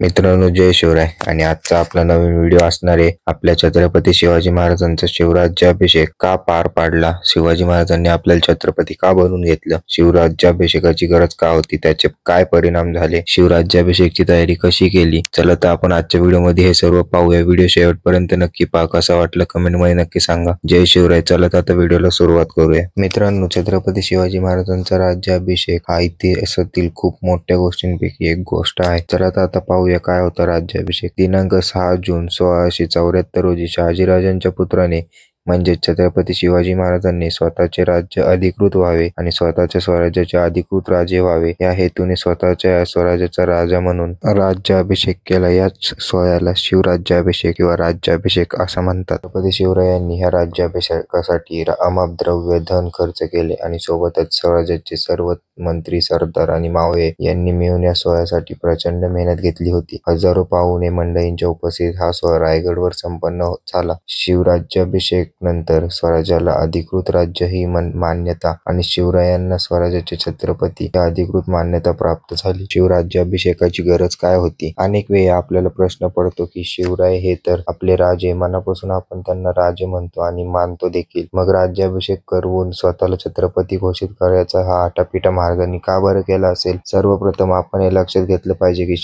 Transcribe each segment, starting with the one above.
मित्रांनो, जय शिवराय. आणि आजचा आपला नवीन व्हिडिओ असणार आहे आपल्या छत्रपती शिवाजी महाराजांचा शिवराज्याभिषेक का पार पाडला, शिवाजी महाराजांनी आपल्याला छत्रपती का बनवून घेतलं, शिवराज्याभिषेकाची गरज का होती, त्याचे काय परिणाम झाले, शिवराज्याभिषेकची तयारी कशी केली. चला तर आपण आजच्या व्हिडिओमध्ये हे सर्व पाहूया. व्हिडिओ शेवटपर्यंत नक्की पहा. कसा वाटलं कमेंट मध्ये नक्की सांगा. जय शिवराय. चला तर आता व्हिडिओला सुरुवात करूया. मित्रांनो, छत्रपती शिवाजी महाराजांचा राज्याभिषेक हा इतिहासातील खूप मोठ्या गोष्टींपैकी एक गोष्ट आहे. चला तर आता पाहूया काय होता राज्याभिषेक. दिनांक 6 जून 1674 रोजी शहाजीराजांच्या पुत्राने म्हणजे छत्रपती शिवाजी महाराजांनी स्वतःचे राज्य अधिकृत व्हावे आणि स्वतःच्या स्वराज्याचे अधिकृत राजे व्हावे या हेतूने स्वतःच्या स्वराज्याचा राजा म्हणून राज्याभिषेक केला. याच सोहळ्याला शिवराज्याभिषेक किंवा राज्याभिषेक असं म्हणतात. छत्रपती शिवरायांनी ह्या राज्याभिषेकासाठी अमाप द्रव्य धन खर्च केले आणि सोबतच स्वराज्याचे सर्व मंत्री, सरदार आणि मावळे यांनी मिळून या सोहळ्यासाठी प्रचंड मेहनत घेतली होती. हजारो पाहुणे मंडळींच्या उपस्थितीत हा सोहळा रायगडवर संपन्न झाला. शिवराज्याभिषेक नंतर स्वराज्याला अधिकृत राज्य ही मान्यता आणि शिवरायांना स्वराज्याचे छत्रपती ही अधिकृत मान्यता प्राप्त झाली. शिवराज्याभिषेकाची गरज काय होती? अनेक वेळा आपल्याला प्रश्न पडतो की शिवराय हे तर आपले राजे, मनापासून आपण त्यांना राजे म्हणतो आणि मानतो देखील, मग राज्याभिषेक करून स्वतःला छत्रपती घोषित करायचा हा आटापिटा महाराजांनी का बरं केला असेल? सर्वप्रथम आपण हे लक्षात घेतलं पाहिजे की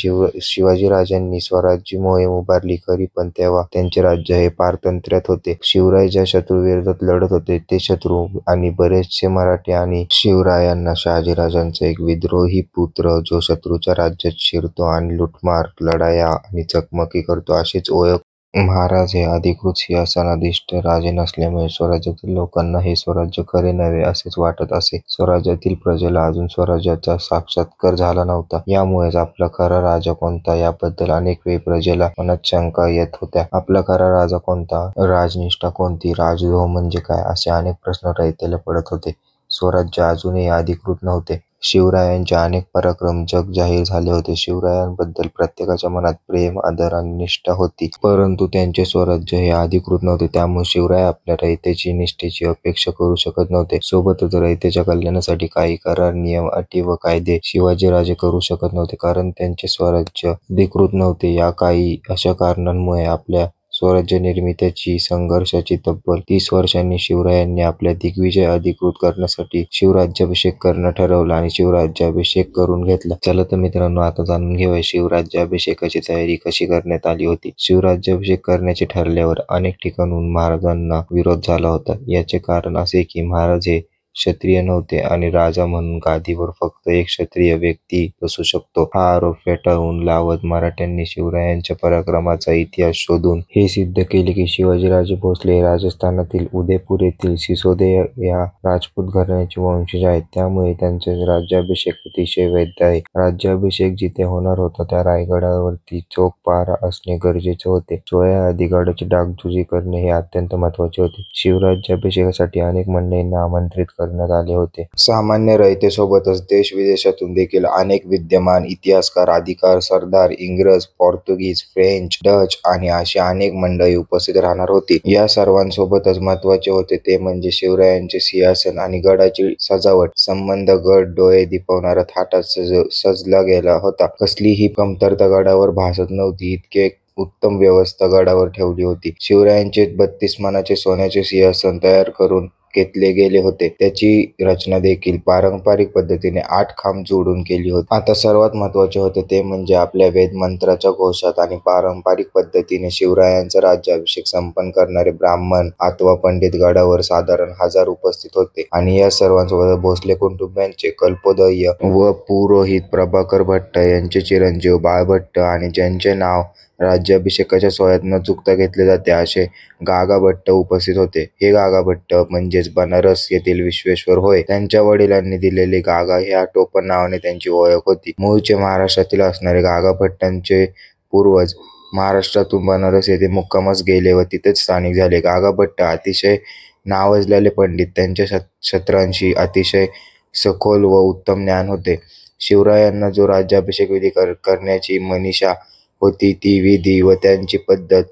शिवाजी राजांनी स्वराज्य मोहीम उभारली खरी, पण तेव्हा त्यांचे राज्य हे पारतंत्र्यात होते. शिवराय ज्या शत्रू विरोधात लढत होते ते शत्रू आणि बरेचसे मराठी आणि शिवरायांना शहाजीराजांचा एक विद्रोही पुत्र जो शत्रूच्या राज्यात शिरतो आणि लुटमार, लढाया आणि चकमकी करतो अशीच ओळख. महाराज हे अधिकृत सिंहासनाधीष्ठ राजे नसल्यामुळे स्वराज्यातील लोकांना हे स्वराज्य खरे नव्हे असेच वाटत असे. स्वराज्यातील प्रजेला अजून स्वराज्याचा साक्षात्कार झाला नव्हता. यामुळेच आपला खरा राजा कोणता याबद्दल अनेक वेळी प्रजेला मनात शंका येत होत्या. आपला खरा राजा कोणता, राजनिष्ठा कोणती, राजद्रोह म्हणजे काय, असे अनेक प्रश्न रयतेला पडत होते. स्वराज्य अजूनही अधिकृत नव्हते. शिवरायांचे अनेक पराक्रम जग जाहीर झाले होते. शिवरायांबद्दल प्रत्येकाच्या मनात प्रेम, आदर आणि निष्ठा होती, परंतु त्यांचे स्वराज्य हे अधिकृत नव्हते. त्यामुळे शिवराय आपल्या रयतेची निष्ठेची अपेक्षा करू शकत नव्हते. सोबतच रयतेच्या कल्याणासाठी काही करार, नियम, अटी व कायदे शिवाजीराजे करू शकत नव्हते, कारण त्यांचे स्वराज्य अधिकृत नव्हते. या काही अशा कारणांमुळे आपल्या स्वराज्य निर्मितीची संघर्षाची तब्बल 30 वर्षांनी शिवरायांनी आपल्या दिग्विजय अधिकृत करण्यासाठी शिवराज्याभिषेक करणं ठरवलं आणि शिवराज्याभिषेक करून घेतला. चला तर मित्रांनो, आता जाणून घेऊया शिवराज्याभिषेकाची तयारी कशी करण्यात आली होती. शिवराज्याभिषेक करण्याचे ठरल्यावर अनेक ठिकाणून महाराजांना विरोध झाला होता. याचे कारण असे की महाराज हे क्षत्रिय नव्हते आणि राजा म्हणून गादीवर फक्त एक क्षत्रिय व्यक्ती बसू शकतो हा आरोप फेटाळून लावत मराठ्यांनी शिवरायांच्या पराक्रमाचा इतिहास शोधून हे सिद्ध केले की शिवाजीराजे भोसले हे राजस्थानातील उदयपूर येथील सिसोदे या राजपूत घराण्याचे वंशज आहेत. त्यामुळे त्यांचे राज्याभिषेक अतिशय वैध आहे. राज्याभिषेक जिथे होणार होता त्या रायगडावरती चोख पहारा असणे गरजेचे होते. सोहळ्याआधी गडाची डागडुजी करणे हे अत्यंत महत्त्वाचे होते. शिवराज्याभिषेकासाठी अनेक मंडळींना आमंत्रित करण्यात आले होते. सामान्य रयतेसोबतच देश विदेशातून देखील अनेक विद्यमान इतिहासकार, अधिकारी, सरदार, इंग्रज, पोर्तुगीज, फ्रेंच, डच आणि अशी अनेक मंडळी उपस्थित राहणार होती. या सर्वांसोबतच महत्त्वाचे होते ते म्हणजे शिवरायांचे सिंहासन आणि गडाची सजावट. संबंध गड डोळे दिपवणारा थाटात सजला गेला होता. कसलीही कमतरता गडावर भासत नव्हती, इतके उत्तम व्यवस्था गडावर ठेवली होती. शिवरायांचे 32 मानाचे सोन्याचे सिंहासन तयार करून घेतले गेले होते. त्याची रचना देखील पारंपरिक पद्धतीने 8 खांब जोडून केली होती. आता सर्वात महत्त्वाचे होते ते म्हणजे आपल्या वेद मंत्राच्या घोषात आणि पारंपरिक पद्धतीने शिवरायांचा राज्याभिषेक संपन्न करणारे ब्राह्मण अथवा पंडित गडावर साधारण 1000 उपस्थित होते. आणि या सर्वांसोबत भोसले कुटुंबियांचे कल्पोदय व पुरोहित प्रभाकर भट्ट यांचे चिरंजीव बाळभट्ट आणि ज्यांचे नाव राज्याभिषेकाच्या सोहळ्यात न चुकता घेतले जाते असे गागा भट्ट उपस्थित होते. हे गागा भट्ट म्हणजेच बनारस येथील विश्वेश्वर होय. त्यांच्या वडिलांनी दिलेले गागा ह्या टोपण नावाने त्यांची ओळख होती. मूळचे महाराष्ट्रातील असणारे गागा भट्टांचे पूर्वज महाराष्ट्रातून बनारस येथे मुक्कामास गेले व तिथेच स्थानिक झाले. गागा भट्ट अतिशय नावाजलेले पंडित. त्यांच्या शास्त्रांशी अतिशय सखोल व उत्तम ज्ञान होते. शिवरायांना जो राज्याभिषेक विधी करण्याची मनीषा होती ती विधी व त्यांची पद्धत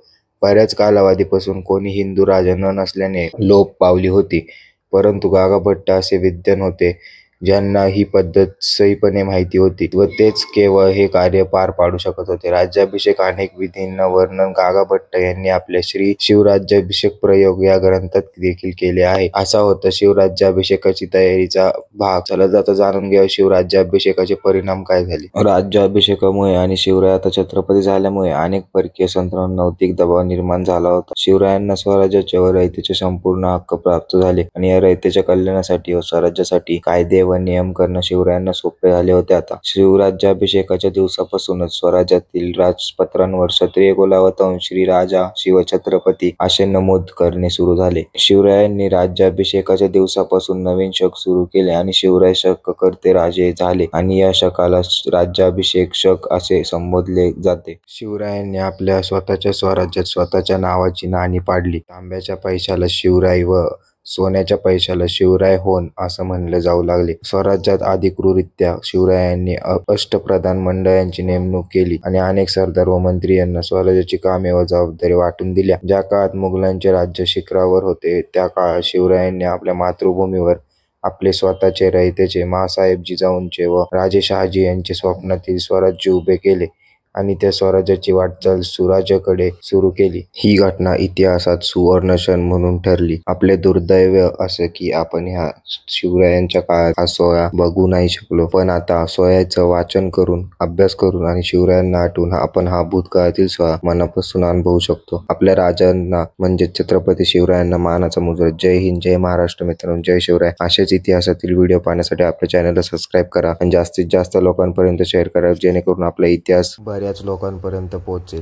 बऱ्याच कालावधीपासून कोणी हिंदू राजा न नसल्याने लोप पावली होती. परंतु गागा भट्ट असे विद्वान होते ज्यांना ही पद्धत सहीपणे माहिती होती व तेच केवळ हे कार्य पार पाडू शकत होते. राज्याभिषेक अनेक विधींना वर्णन गागा भट्ट यांनी आपल्या श्री शिवराज्याभिषेक प्रयोग या ग्रंथात देखील केले आहे. असा होता शिवराज्याभिषेकाची तयारीचा भाग. चला जाता जाणून घ्या शिवराज्याभिषेकाचे परिणाम काय झाले. राज्याभिषेकामुळे आणि शिवराय आता छत्रपती झाल्यामुळे अनेक परकीय संस्थांवर नैतिक दबाव निर्माण झाला होता. शिवरायांना स्वराज्याचे व रयतेचे संपूर्ण हक्क प्राप्त झाले आणि या रयतेच्या कल्याणासाठी व स्वराज्यासाठी कायदे व नियम करणं शिवरायांना सोपे झाले होते. आता शिवराज्याभिषेकाच्या दिवसापासूनच स्वराज्यातील राजपत्रांवर क्षत्रिय कुलावतंस श्री राजा शिवछत्रपती असे नमूद करणे सुरू झाले. शिवरायांनी राज्याभिषेकाच्या दिवसापासून नवीन शक सुरू केले आणि शिवराय शक करते राजे झाले आणि या शकाला राज्याभिषेक शक असे संबोधले जाते. शिवरायांनी आपल्या स्वतःच्या स्वराज्यात स्वतःच्या नावाची नाणी पाडली. तांब्याच्या पैशाला शिवराय व सोन्याच्या पैशाला शिवराय होन असं म्हणलं जाऊ लागले. स्वराज्यात अधिकृतरित्या शिवरायांनी अष्टप्रधान मंडळांची नेमणूक केली आणि अनेक सरदार व मंत्री यांना स्वराज्याची कामे व जबाबदारी वाटून दिल्या. ज्या काळात मुघलांचे राज्य शिखरावर होते त्या काळात शिवरायांनी आपल्या मातृभूमीवर आपले स्वतःचे रयतेचे महासाहेब जिजाऊंचे व राजे शहाजी यांचे स्वप्नातील स्वराज्य उभे केले आणि त्या स्वराज्याची वाटचाल सुराज्याकडे सुरू केली. ही घटना इतिहासात सुवर्णक्षण म्हणून ठरली. आपले दुर्दैव असं की आपण ह्या शिवरायांच्या काळात हा सोहळा बघू नाही शकलो, पण आता सोहळ्याचं वाचन करून अभ्यास करून आणि शिवरायांना आठवून आपण हा भूतकाळातील सोहळा मनापासून अनुभवू शकतो. आपल्या राजांना म्हणजे छत्रपती शिवरायांना मानाचा मुजरा. जय हिंद, जय महाराष्ट्र मित्रांनो, जय शिवराय. असेच इतिहासातील व्हिडिओ पाहण्यासाठी आपल्या चॅनलला सबस्क्राईब करा आणि जास्तीत जास्त लोकांपर्यंत शेअर करा जेणेकरून आपला इतिहास बऱ्याच लोकांपर्यंत पोहोचेल.